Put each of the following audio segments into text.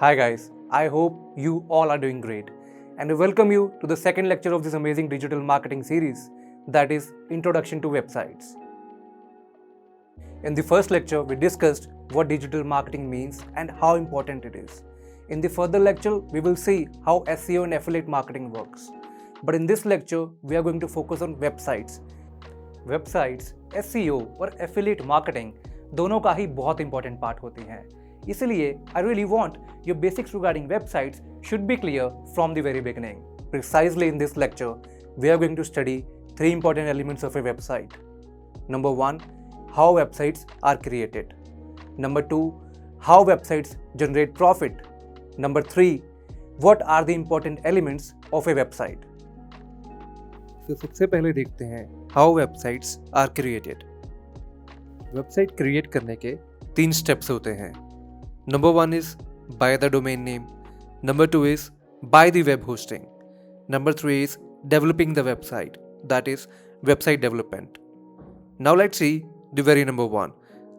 Hi guys, I hope you all are doing great and I welcome you to the second lecture of this amazing digital marketing series, that is Introduction to Websites. In the first lecture, we discussed what digital marketing means and how important it is. In the further lecture, we will see how SEO and affiliate marketing works. But in this lecture, we are going to focus on websites. Websites SEO और affiliate marketing दोनों का ही बहुत important part होती हैं. इसलिए I really want your basics regarding websites should be clear from the very beginning. Precisely in this lecture, we are going to study three important elements of a website. Number 1, how websites are created. Number 2, how websites generate profit. Number 3, what are the important elements of a website. तो सबसे पहले देखते हैं how websites are created. Website create करने के 3 steps होते हैं. Number 1 is buy the domain name. Number 2 is buy the web hosting. Number 3 is developing the website, that is website development. Now let's see the very number 1,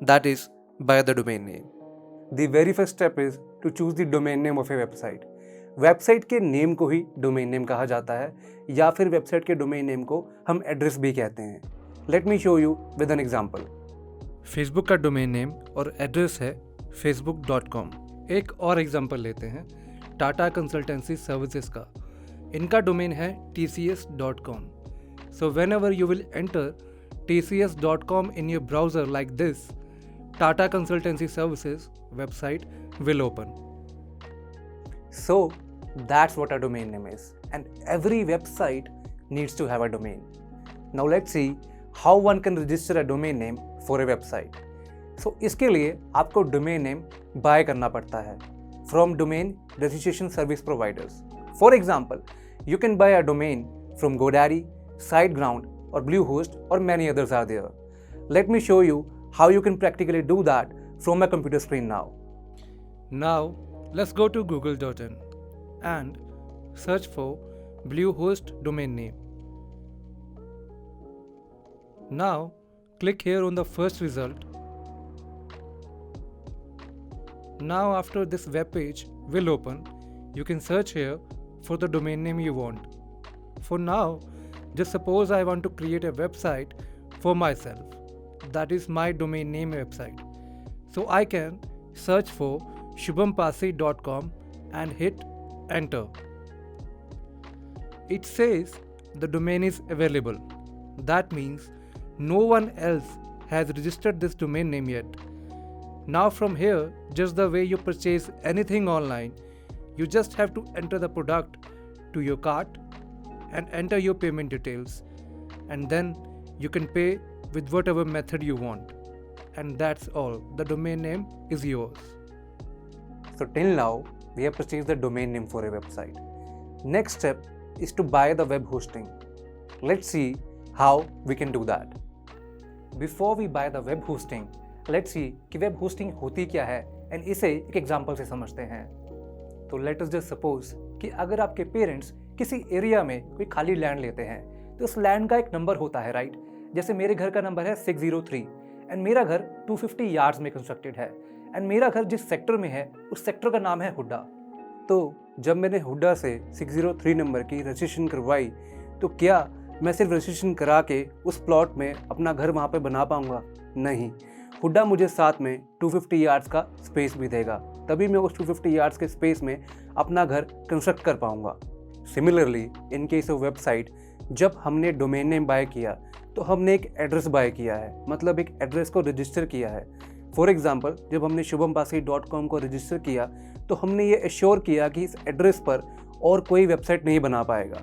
that is buy the domain name. The very first step is to choose the domain name of a website. Website के name को ही domain name कहा जाता है या फिर website के domain name को हम एड्रेस भी कहते हैं. Late me show you with an example. Facebook का डोमेन नेम और एड्रेस है facebook.com. एक और एग्जांपल लेते हैं टाटा कंसल्टेंसी सर्विसेज का. इनका डोमेन है tcs.com. So when ever you will enter tcs.com in your browser like this, Tata consultancy services website will open. So that's what a domain name is, and every website needs to have a domain. Now let's see how one can register a domain name for a website. So इसके लिए आपको domain name buy करना पड़ता है from domain registration service providers. For example, you can buy a domain from GoDaddy, SiteGround or Bluehost or many others are there. Let me show you how you can practically do that from my computer screen now. Now let's go to google.in and search for Bluehost domain name. Now click here on the first result. Now after this web page will open, you can search here for the domain name you want. For now, just suppose I want to create a website for myself. That is my domain name website. So I can search for shubhampasi.com and hit enter. It says the domain is available. That means no one else has registered this domain name yet. Now from here, just the way you purchase anything online, you just have to enter the product to your cart and enter your payment details, and then you can pay with whatever method you want. And that's all. The domain name is yours. So till now, we have purchased the domain name for a website. Next step is to buy the web hosting. Let's see how we can do that. Before we buy the web hosting, let's see कि web hosting होती क्या है and इसे एक example से समझते हैं. तो let us just suppose कि अगर आपके पेरेंट्स किसी एरिया में कोई खाली लैंड लेते हैं तो उस लैंड का एक नंबर होता है, राइट? जैसे मेरे घर का नंबर है 603 एंड मेरा घर 250 यार्ड्स में कंस्ट्रक्टेड है एंड मेरा घर जिस सेक्टर में है उस सेक्टर का नाम है हुड्डा. तो जब मैंने हुड्डा से 603 नंबर की रजिस्ट्रेशन करवाई तो क्या मैं सिर्फ रजिस्ट्रेशन करा के उस प्लॉट में अपना घर वहाँ पे बना पाऊँगा? नहीं, हुड्डा मुझे साथ में 250 यार्ड्स का स्पेस भी देगा, तभी मैं उस 250 यार्ड्स के स्पेस में अपना घर कंस्ट्रक्ट कर पाऊँगा. Similarly in case of website, जब हमने डोमेन नेम बाय किया तो हमने एक एड्रेस बाय किया है, मतलब एक एड्रेस को रजिस्टर किया है. फॉर एग्जाम्पल, जब हमने shubhampasi.com को रजिस्टर किया तो हमने ये एश्योर किया कि इस एड्रेस पर और कोई वेबसाइट नहीं बना पाएगा.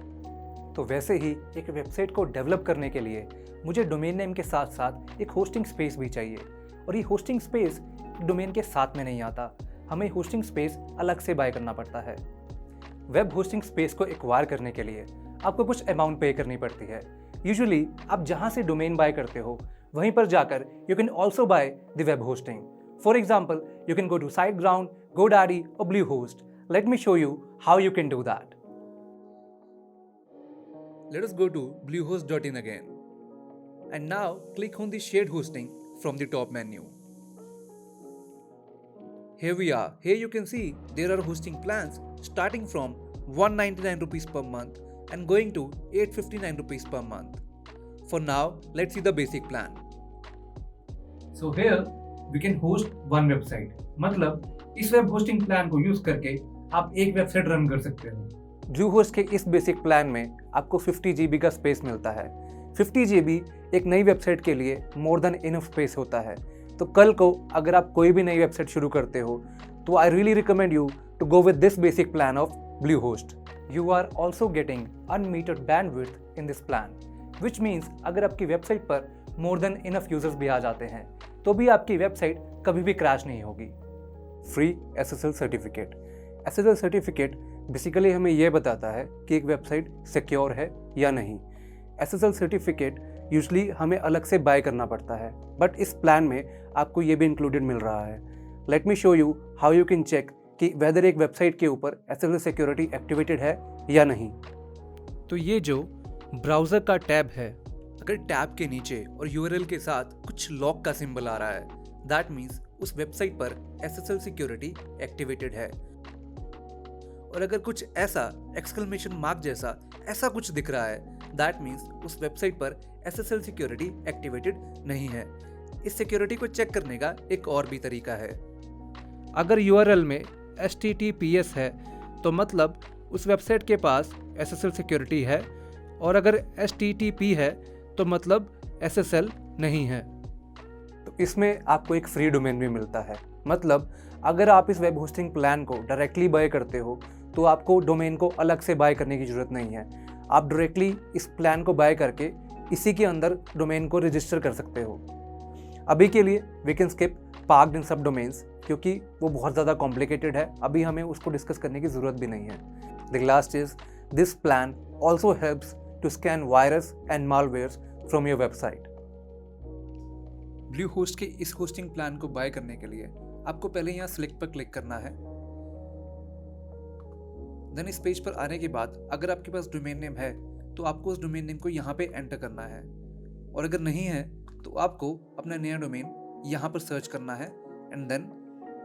तो वैसे ही एक वेबसाइट को डेवलप करने के लिए मुझे डोमेन नेम के साथ साथ एक होस्टिंग स्पेस भी चाहिए, और ये होस्टिंग स्पेस डोमेन के साथ में नहीं आता, हमें होस्टिंग स्पेस अलग से बाय करना पड़ता है. वेब होस्टिंग स्पेस को एक्वायर करने के लिए आपको कुछ अमाउंट पे करनी पड़ती है. यूजुअली आप जहाँ से डोमेन बाय करते हो वहीं पर जाकर you can also buy the web hosting. For example, you can go to SiteGround, GoDaddy or Bluehost. Let me show you how you can do that. Let us go to bluehost.in again. And now click on the shared hosting from the top menu. Here we are. Here you can see there are hosting plans starting from 199 rupees per month and going to 859 rupees per month. For now, let's see the basic plan. So here we can host one website. मतलब इस web hosting plan को use करके आप एक website run कर सकते हो। Bluehost के इस बेसिक प्लान में आपको 50 GB का स्पेस मिलता है। 50 GB एक नई वेबसाइट के लिए मोर देन इनफ स्पेस होता है। तो कल को अगर आप कोई भी नई वेबसाइट शुरू करते हो तो I really recommend you to go with this basic plan of Bluehost. You are also getting unmetered bandwidth in this plan, which means अगर आपकी वेबसाइट पर मोर देन इनफ यूजर्स भी आ जाते हैं तो भी आपकी वेबसाइट कभी भी क्रैश नहीं होगी। Free SSL certificate. SSL certificate basically हमें यह बताता है कि एक वेबसाइट सिक्योर है या नहीं। SSL सर्टिफिकेट यूजली हमें अलग से बाय करना पड़ता है, बट इस प्लान में आपको ये भी इंक्लूडेड मिल रहा है। Let me show you how you can check कि वेदर एक वेबसाइट के ऊपर SSL सिक्योरिटी एक्टिवेटेड है या नहीं। तो ये जो ब्राउज़र का टैब है, अगर टैब के नीचे और URL के साथ कुछ लॉक का सिंबल आ रहा है, दैट मीन्स उस वेबसाइट पर SSL सिक्योरिटी एक्टिवेटेड है। और अगर कुछ ऐसा एक्सक्लेमेशन मार्क जैसा ऐसा कुछ दिख रहा है, दैट मीन्स उस वेबसाइट पर SSL सिक्योरिटी एक्टिवेटेड नहीं है। इस सिक्योरिटी को चेक करने का एक और भी तरीका है। अगर URL में HTTPS है तो मतलब उस वेबसाइट के पास SSL सिक्योरिटी है, और अगर HTTP है तो मतलब SSL नहीं है। तो इसमें आपको एक फ्री डोमेन भी मिलता है। मतलब अगर आप इस वेब होस्टिंग प्लान को डायरेक्टली बाय करते हो तो आपको डोमेन को अलग से बाय करने की ज़रूरत नहीं है। आप डायरेक्टली इस प्लान को बाय करके इसी के अंदर डोमेन को रजिस्टर कर सकते हो। अभी के लिए वी कैन स्किप पार्क्ड इन सब डोमेन्स, क्योंकि वो बहुत ज़्यादा कॉम्प्लिकेटेड है, अभी हमें उसको डिस्कस करने की ज़रूरत भी नहीं है। The last is this plan also helps to scan virus and malwares from your website. Bluehost के इस होस्टिंग प्लान को बाय करने के लिए आपको पहले यहाँ सिलेक्ट पर क्लिक करना है। देन इस पेज पर आने के बाद अगर आपके पास डोमेन नेम है तो आपको उस डोमेन नेम को यहाँ पे एंटर करना है, और अगर नहीं है तो आपको अपना नया डोमेन यहाँ पर सर्च करना है एंड देन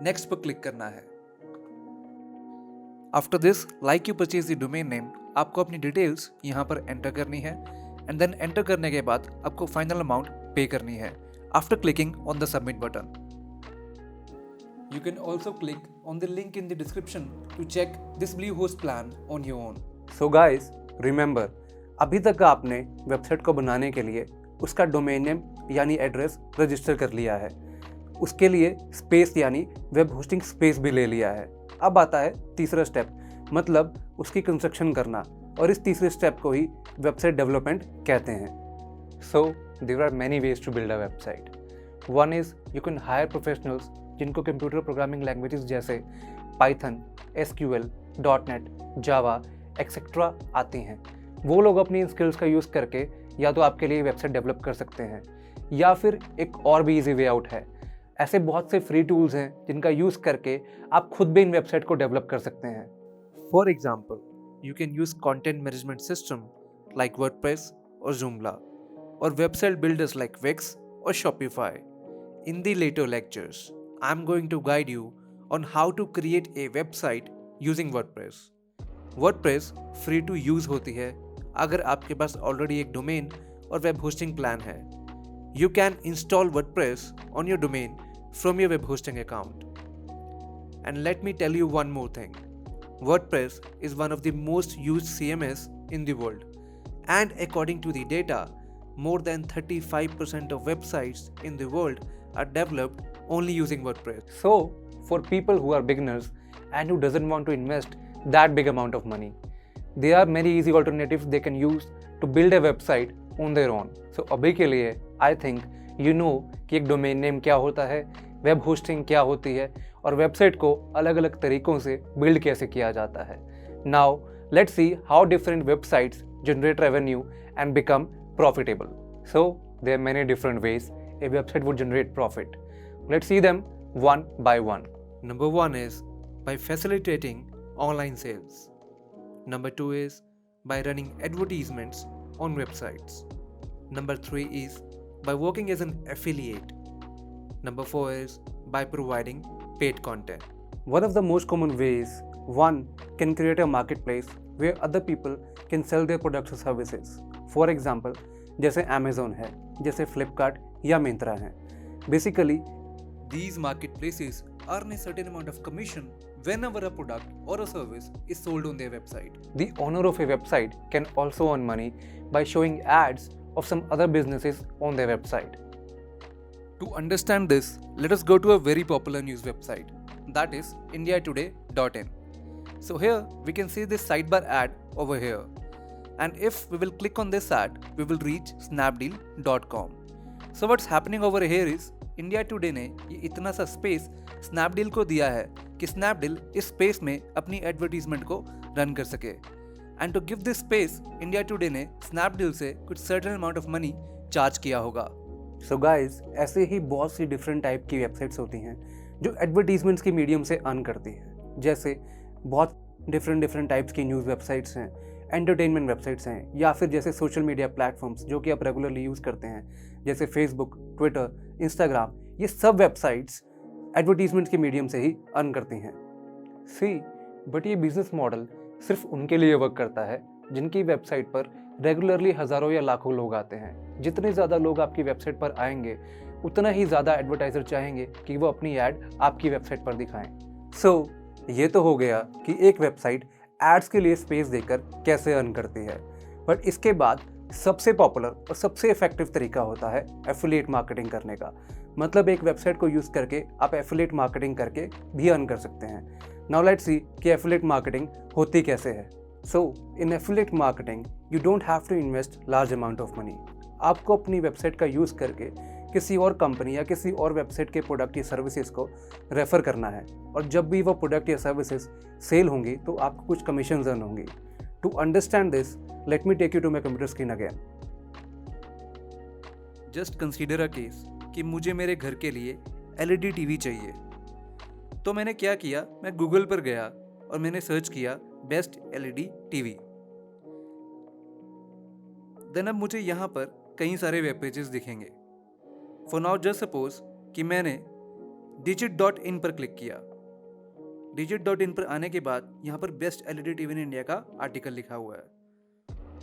नेक्स्ट पर क्लिक करना है। After this, like you purchase the domain name, आपको अपनी डिटेल्स यहाँ पर एंटर करनी है एंड देन एंटर करने के बाद आपको फाइनल अमाउंट पे करनी है after clicking on the submit button. You can also click on the link in the description to check this Bluehost plan on your own. So guys, remember, अभी तक आपने वेबसाइट को बनाने के लिए उसका डोमेन नेम यानी एड्रेस रजिस्टर कर लिया है, उसके लिए स्पेस यानी वेब होस्टिंग स्पेस भी ले लिया है। अब आता है तीसरा स्टेप, मतलब उसकी कंस्ट्रक्शन करना, और इस तीसरे स्टेप को ही वेबसाइट डेवलपमेंट कहते हैं। So there are many ways to build a website. One is you can hire professionals जिनको कंप्यूटर प्रोग्रामिंग लैंग्वेजेस जैसे पाइथन, SQL, .NET, जावा एक्सेट्रा आती हैं। वो लोग अपनी इन स्किल्स का यूज़ करके या तो आपके लिए वेबसाइट डेवलप कर सकते हैं, या फिर एक और भी इजी वे आउट है। ऐसे बहुत से फ्री टूल्स हैं जिनका यूज़ करके आप खुद भी इन वेबसाइट को डेवलप कर सकते हैं। For example, you can use content management system like WordPress और Joomla, और वेबसाइट बिल्डर्स लाइक Wix और Shopify। In the later lectures, I'm going to guide you on how to create a website using WordPress. WordPress free to use होती है अगर आपके पास already एक domain और web hosting plan है। You can install WordPress on your domain from your web hosting account. And let me tell you one more thing. WordPress is one of the most used CMS in the world. And according to the data, more than 35% of websites in the world are developed only using WordPress. So, for people who are beginners and who doesn't want to invest that big amount of money, there are many easy alternatives they can use to build a website on their own. So, अभी के लिए I think you know कि एक domain name क्या होता है, web hosting क्या होती है, और वेबसाइट को अलग अलग तरीकों से बिल्ड कैसे किया जाता है। Now, let's see how different websites generate revenue and become profitable. So, there are many different ways a website would generate profit. Let's see them one by one. Number one is by facilitating online sales. Number two is by running advertisements on websites. Number three is by working as an affiliate. Number four is by providing paid content. One of the most common ways one can create a marketplace where other people can sell their products or services. For example, जैसे Amazon है, जैसे Flipkart या Myntra है. Basically, these marketplaces earn a certain amount of commission whenever a product or a service is sold on their website. The owner of a website can also earn money by showing ads of some other businesses on their website. To understand this, let us go to a very popular news website, that is indiatoday.in. So here we can see this sidebar ad over here, and if we will click on this ad, we will reach snapdeal.com. So what's happening over here is India Today ने ये इतना सा space Snapdeal को दिया है कि Snapdeal इस space में अपनी एडवर्टीजमेंट को रन कर सके. And to give this space India Today ने स्नैपडील से कुछ certain amount of money charge किया होगा. सो गाइस, ऐसे ही बहुत सी डिफरेंट टाइप की वेबसाइट्स होती हैं जो एडवर्टीजमेंट्स के मीडियम से अर्न करती हैं. जैसे बहुत डिफरेंट टाइप्स की न्यूज़ वेबसाइट्स हैं, एंटरटेनमेंट वेबसाइट्स हैं, या फिर जैसे सोशल मीडिया प्लेटफॉर्म्स जो कि आप रेगुलरली यूज़ करते हैं, जैसे फेसबुक, ट्विटर, इंस्टाग्राम. ये सब वेबसाइट्स एडवर्टीजमेंट के मीडियम से ही अर्न करती हैं. बट ये बिजनेस मॉडल सिर्फ उनके लिए वर्क करता है जिनकी वेबसाइट पर रेगुलरली हज़ारों या लाखों लोग आते हैं. जितने ज़्यादा लोग आपकी वेबसाइट पर आएंगे, उतना ही ज़्यादा एडवर्टाइज़र चाहेंगे कि वो अपनी ऐड आपकी वेबसाइट पर दिखाएं. ये तो हो गया कि एक वेबसाइट एड्स के लिए स्पेस देकर कैसे अर्न करती है. बट इसके बाद सबसे पॉपुलर और सबसे इफेक्टिव तरीका होता है एफिलिएट मार्केटिंग करने का. मतलब एक वेबसाइट को यूज़ करके आप एफिलिएट मार्केटिंग करके भी अर्न कर सकते हैं. नाउ लेट्स सी कि एफिलिएट मार्केटिंग होती कैसे है. In affiliate marketing you don't have to invest large amount of money. आपको अपनी वेबसाइट का यूज़ करके किसी और कंपनी या किसी और वेबसाइट के प्रोडक्ट या सर्विसेज को रेफ़र करना है, और जब भी वो प्रोडक्ट या सर्विसेज सेल होंगी तो आपको कुछ कमीशन अर्न होंगी. To understand this, let me take you to my computer screen again. Just consider a case कि मुझे मेरे घर के लिए LED टीवी चाहिए. तो मैंने क्या किया, मैं गूगल पर गया और मैंने सर्च किया बेस्ट LED टीवी. देन अब मुझे यहाँ पर कई सारे वेब पेजेस दिखेंगे. फॉर नाउ जस्ट सपोज कि मैंने digit.in पर क्लिक किया. digit.in पर आने के बाद यहाँ पर best LED TV in India का आर्टिकल लिखा हुआ है.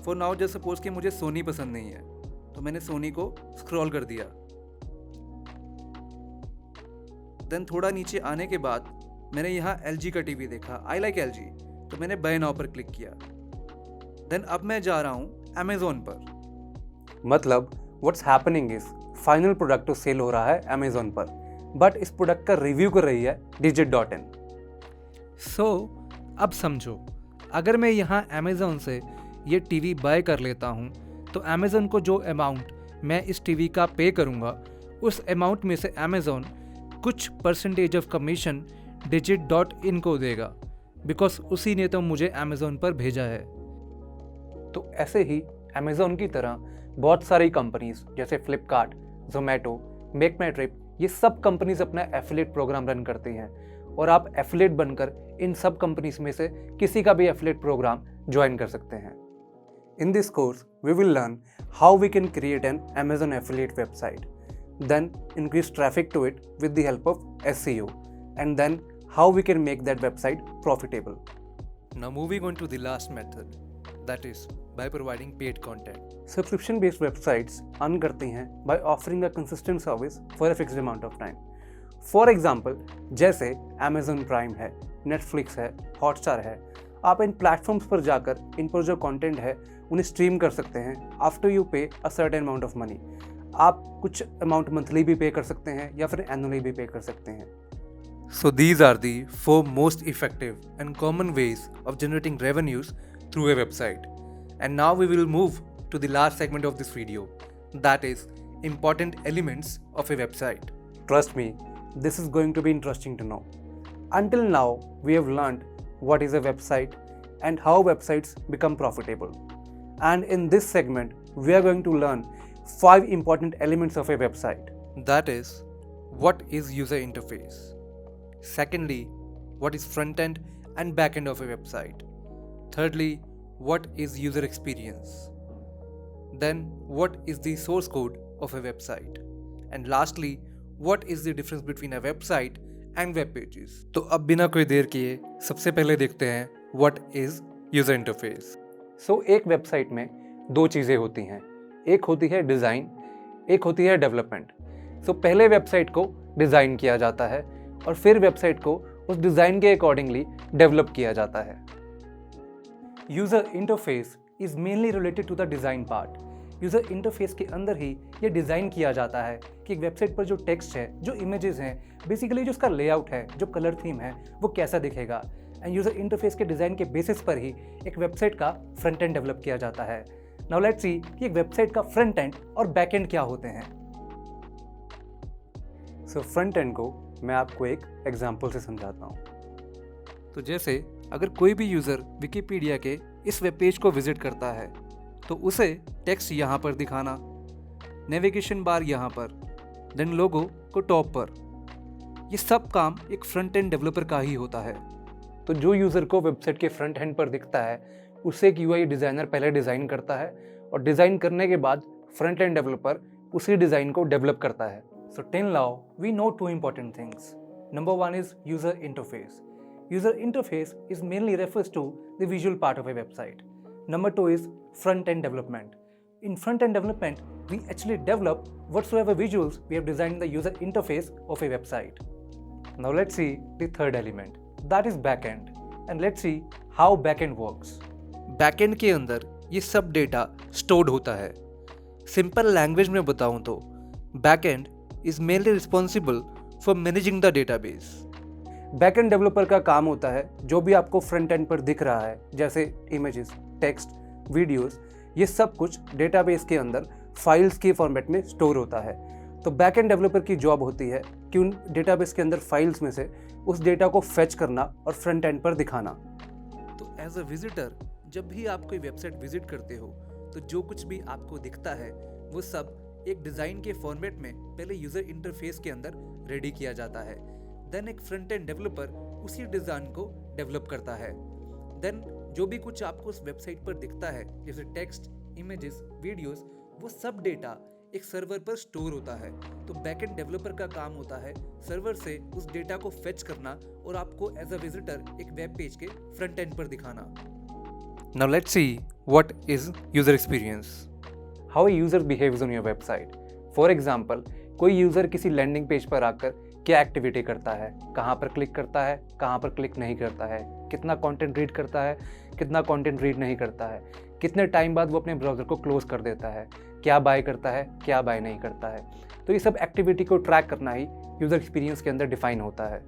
फॉर नाउ जस्ट सपोज कि मुझे सोनी पसंद नहीं है, तो मैंने सोनी को स्क्रॉल कर दिया. देन थोड़ा नीचे आने के बाद मैंने यहाँ LG का टीवी देखा, आई लाइक LG, तो मैंने बाय नाउ पर क्लिक किया. देन अब मैं जा रहा हूँ Amazon पर. मतलब what's happening is final product तो सेल हो रहा है Amazon पर, बट इस प्रोडक्ट का रिव्यू कर रही है digit.in. अब समझो, अगर मैं यहाँ Amazon से ये टीवी बाय कर लेता हूँ तो Amazon को जो अमाउंट मैं इस टीवी का पे करूँगा, उस अमाउंट में से Amazon कुछ परसेंटेज ऑफ कमीशन digit.in को देगा, बिकॉज उसी ने तो मुझे Amazon पर भेजा है. तो ऐसे ही Amazon की तरह बहुत सारी कंपनीज जैसे फ्लिपकार्ट, जोमेटो, मेक माई ट्रिप, ये सब कंपनीज अपना एफिलिएट प्रोग्राम रन करती हैं, और आप एफिलिएट बनकर इन सब कंपनीज में से किसी का भी एफिलिएट प्रोग्राम ज्वाइन कर सकते हैं. In this course we will learn how we can create an Amazon affiliate website, then increase traffic to it with the help of SEO, and then how we can make that website profitable. Now moving on to the last method, that is by providing paid content. Subscription based websites earn करती हैं by offering a consistent service for a fixed amount of time. For example, जैसे Amazon Prime है, Netflix है, Hotstar है, आप इन platforms पर जाकर इन पर जो कंटेंट है उन्हें स्ट्रीम कर सकते हैं आफ्टर यू पे a certain amount of money. आप कुछ अमाउंट मंथली भी पे कर सकते हैं या फिर एनुअली भी पे कर सकते हैं. So these are the 4 most effective and common ways of generating revenues through a website. And now we will move to the last segment of this video, that is important elements of a website. Trust me, this is going to be interesting to know. Until now, we have learned what is a website and how websites become profitable. And in this segment, we are going to learn 5 important elements of a website. That is, what is user interface? Secondly, what is front end and back end of a website? Thirdly, what is user experience? Then, what is the source code of a website? And lastly, what is the difference between a website and web pages. तो अब बिना कोई देर किए सबसे पहले देखते हैं what is user interface. सो एक वेबसाइट में दो चीज़ें होती हैं, एक होती है डिज़ाइन, एक होती है डेवलपमेंट। सो पहले वेबसाइट को डिज़ाइन किया जाता है और फिर वेबसाइट को उस डिज़ाइन के अकॉर्डिंगली डेवलप किया जाता है। User interface is mainly related to the design part. User interface के अंदर ही ये डिज़ाइन किया जाता है कि एक वेबसाइट पर जो टेक्स्ट है, जो इमेजेस हैं, बेसिकली जो उसका लेआउट है, जो कलर थीम है, वो कैसा दिखेगा। एंड यूज़र इंटरफेस के डिज़ाइन के बेसिस पर ही एक वेबसाइट का फ्रंट एंड डेवलप किया जाता है। नाउ लेट्स सी कि एक वेबसाइट का फ्रंट एंड और बैक एंड क्या होते हैं। सो फ्रंट एंड को मैं आपको एक एग्जांपल से समझाता हूँ। तो जैसे अगर कोई भी यूज़र विकिपीडिया के इस वेब पेज को विजिट करता है तो उसे टेक्स्ट यहाँ पर दिखाना, नेविगेशन बार यहाँ पर, देन लोगो को टॉप पर, ये सब काम एक फ्रंट एंड डेवलपर का ही होता है। तो जो यूज़र को वेबसाइट के फ्रंट एंड पर दिखता है उसे एक यूआई डिज़ाइनर पहले डिज़ाइन करता है और डिज़ाइन करने के बाद फ्रंट एंड डेवलपर उसी डिज़ाइन को डेवलप करता है। So till now, we know two important things. Number one is user interface. User interface is mainly refers to the visual part of a website. Number two is front-end development. In front-end development, we actually develop whatsoever visuals we have designed the user interface of a website. Now let's see the third element. That is backend. And let's see how backend works. Backend के अंदर ये सब data stored होता है। Simple language में बताऊँ तो backend is mainly responsible for managing the database. Backend developer का काम होता है जो भी आपको फ्रंट एंड पर दिख रहा है, जैसे इमेजेस, टेक्स्ट, वीडियोस, ये सब कुछ डेटाबेस के अंदर फाइल्स के फॉर्मेट में स्टोर होता है। तो बैकएंड डेवलपर की जॉब होती है कि उन डेटाबेस के अंदर फाइल्स में से उस डेटा को फेच करना और फ्रंट एंड पर दिखाना। तो एज अ विजिटर जब भी आप कोई वेबसाइट विजिट करते हो तो जो कुछ भी आपको दिखता है वो सब एक डिज़ाइन के फॉर्मेट में पहले यूज़र इंटरफेस के अंदर रेडी किया जाता है। देन एक फ्रंट एंड डेवलपर उसी डिज़ाइन को डेवलप करता है। देन जो भी कुछ आपको उस वेबसाइट पर दिखता है जैसे टेक्स्ट, इमेजेस, वीडियोस, वो सब डेटा एक सर्वर पर स्टोर होता है। तो बैकएंड डेवलपर का काम होता है सर्वर से उस डेटा को फेच करना और आपको एज अ विजिटर एक वेब पेज के फ्रंट एंड पर दिखाना। Now let's see what is user experience. How a user behaves on your website. For example, कोई यूज़र किसी लैंडिंग पेज पर आकर क्या एक्टिविटी करता है, कहाँ पर क्लिक करता है, कहाँ पर क्लिक नहीं करता है, कितना कंटेंट रीड करता है, कितना कंटेंट रीड नहीं करता है, कितने टाइम बाद वो अपने ब्राउज़र को क्लोज कर देता है, क्या बाय करता है, क्या बाय नहीं करता है। तो ये सब एक्टिविटी को ट्रैक करना ही यूज़र एक्सपीरियंस के अंदर डिफाइन होता है।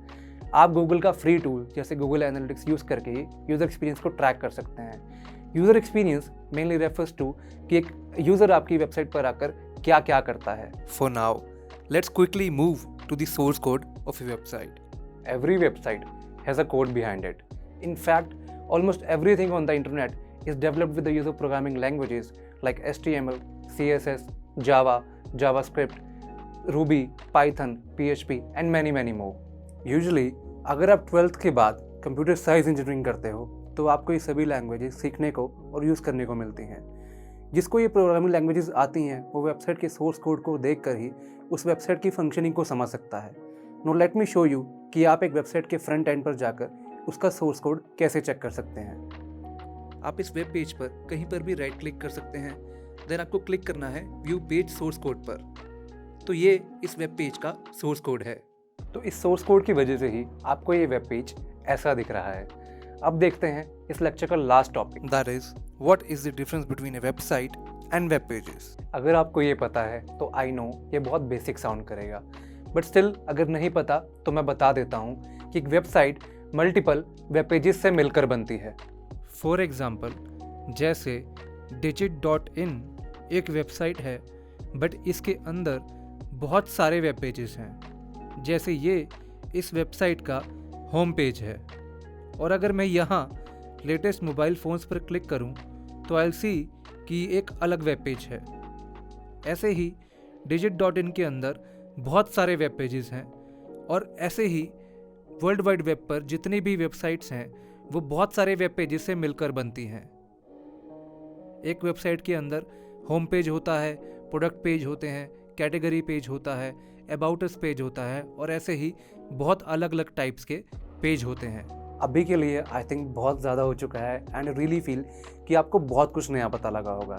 आप गूगल का फ्री टूल जैसे गूगल एनालिटिक्स यूज़ करके ही यूज़र एक्सपीरियंस को ट्रैक कर सकते हैं। User experience mainly refers to कि एक यूज़र आपकी वेबसाइट पर आकर क्या क्या करता है। For now let's quickly move to the source code of a website. Every website has a code behind it. In fact almost everything on the internet is developed with the use of programming languages like HTML, CSS, Java, JavaScript, Ruby, Python, PHP and many more. Usually अगर आप 12th के बाद computer science engineering करते हो तो आपको ये सभी लैंग्वेजेस सीखने को और यूज़ करने को मिलती हैं। जिसको ये प्रोग्रामिंग लैंग्वेजेस आती हैं वो वेबसाइट के सोर्स कोड को देखकर ही उस वेबसाइट की फंक्शनिंग को समझ सकता है। Now let me show you कि आप एक वेबसाइट के फ्रंट एंड पर जाकर उसका सोर्स कोड कैसे चेक कर सकते हैं। आप इस वेब पेज पर कहीं पर भी राइट क्लिक कर सकते हैं, देन आपको क्लिक करना है व्यू पेज सोर्स कोड पर। तो ये इस वेब पेज का सोर्स कोड है। तो इस सोर्स कोड की वजह से ही आपको ये वेब पेज ऐसा दिख रहा है। अब देखते हैं इस लेक्चर का last topic, that is what is the difference between a website and web pages. अगर आपको ये पता है तो आई नो ये बहुत बेसिक साउंड करेगा, बट स्टिल अगर नहीं पता तो मैं बता देता हूँ कि एक वेबसाइट मल्टीपल वेब पेजेस से मिलकर बनती है। फॉर एग्जाम्पल जैसे digit.in एक वेबसाइट है बट इसके अंदर बहुत सारे वेब पेजेस हैं। जैसे ये इस वेबसाइट का होम पेज है और अगर मैं यहाँ लेटेस्ट मोबाइल फ़ोन्स पर क्लिक करूँ तो आई विल सी कि एक अलग वेब पेज है। ऐसे ही digit.in के अंदर बहुत सारे वेब पेजेस हैं और ऐसे ही वर्ल्ड वाइड वेब पर जितनी भी वेबसाइट्स हैं वो बहुत सारे वेब पेजेस से मिलकर बनती हैं। एक वेबसाइट के अंदर होम पेज होता है, प्रोडक्ट पेज होते हैं, कैटेगरी पेज होता है, अबाउट अस पेज होता है और ऐसे ही बहुत अलग अलग टाइप्स के पेज होते हैं। अभी के लिए आई थिंक बहुत ज़्यादा हो चुका है एंड रियली फील कि आपको बहुत कुछ नया पता लगा होगा।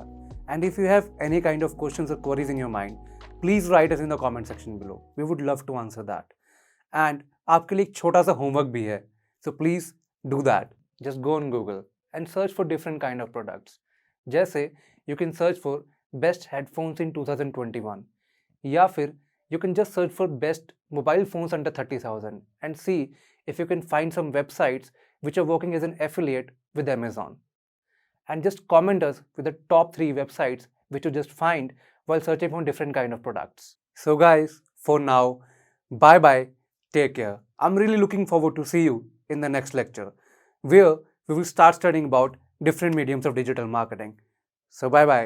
And if you have any kind of questions और queries in your mind, please write us in the comment section below. We would love to answer that. And आपके लिए एक छोटा सा होमवर्क भी है, so please do that. Just go on Google and search for different kind of products. जैसे you can search for best headphones in 2021, या फिर you can just search for best mobile phones under 30,000 and see if you can find some websites which are working as an affiliate with Amazon. And just comment us with the top 3 websites which you just find while searching for different kind of products. So guys, for now, bye bye, take care. I'm really looking forward to see you in the next lecture, where we will start studying about different mediums of digital marketing. So bye bye.